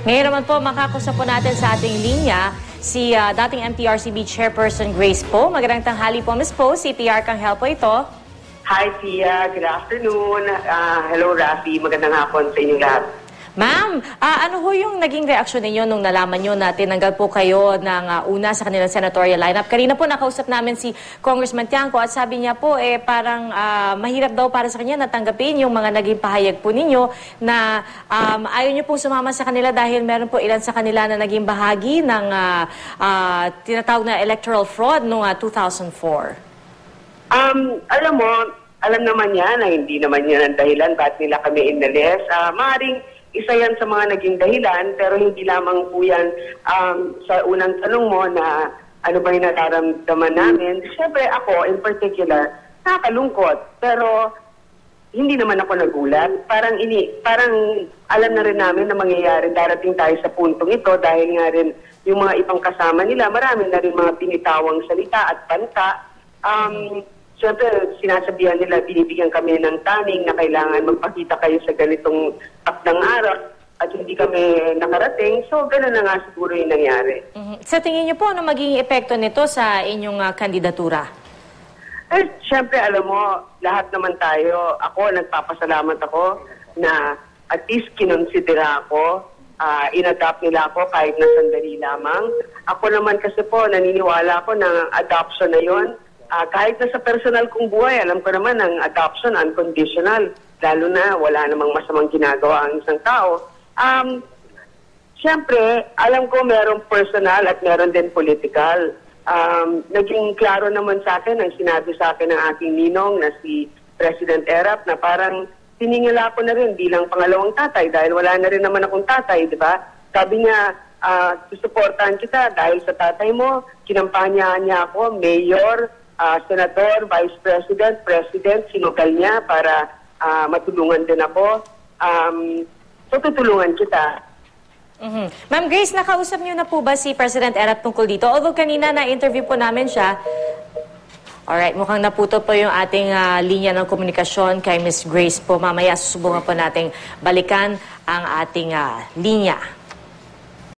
Ngayon naman po, makakusap po natin sa ating linya si dating MTRCB Chairperson Grace Poe. Magandang tanghali po, Ms. Poe. CPR kang help po ito. Hi, Pia. Good afternoon. Hello, Rafi. Magandang hapon sa inyong lahat. Ma'am, ano ho yung naging reaksyon ninyo nung nalaman nyo na tinanggal po kayo ng una sa kanilang senatorial lineup? Kanina po nakausap namin si Congressman Tiangco at sabi niya po parang mahirap daw para sa kanya natanggapin yung mga naging pahayag po ninyo na ayaw nyo po sumama sa kanila dahil meron po ilan sa kanila na naging bahagi ng tinatawag na electoral fraud noong 2004. Alam mo, alam naman niya na hindi naman yan ang dahilan ba't nila kami inalis. Maaaring isa yan sa mga naging dahilan, pero hindi lamang po yan sa unang tanong mo na ano ba yung nararamdaman namin. Siyempre ako, in particular, nakakalungkot. Pero hindi naman ako nagulat. Parang alam na rin namin na mangyayari. Darating tayo sa puntong ito dahil nga rin yung mga ibang kasama nila, marami na rin mga pinitawang salita at banta. Siyempre, sinasabihan nila, binibigyan kami ng taning na kailangan magpakita kayo sa ganitong takdang araw at hindi kami nakarating. So, gano'n na nga siguro yung nangyari. Sa tingin niyo po, ano magiging epekto nito sa inyong kandidatura? Siyempre, alam mo, lahat naman tayo, ako, nagpapasalamat ako na at least kinonsidera ako, in-adopt nila ako kahit na sandali lamang. Ako naman kasi po, naniniwala ako na adoption na yon. Kahit na sa personal kong buhay, alam ko naman ang adoption unconditional, lalo na wala namang masamang ginagawa ang isang tao. Siyempre, alam ko merong personal at meron din political. Naging klaro naman sa akin ang sinabi sa akin ng aking ninong na si President Erap na parang tiningala ko na rin bilang pangalawang tatay dahil wala na rin naman akong tatay, di ba? Sabi niya, susuportahan kita dahil sa tatay mo, kinampanya niya ako, mayor, senador, vice president, president, sinugal niya para matulungan din ako. So, tutulungan kita. Ma'am Grace, nakausap niyo na po ba si President Erap tungkol dito? Although kanina na-interview po namin siya. Alright, mukhang naputo po yung ating linya ng komunikasyon kay Ms. Grace po. Mamaya susubukan po nating balikan ang ating linya.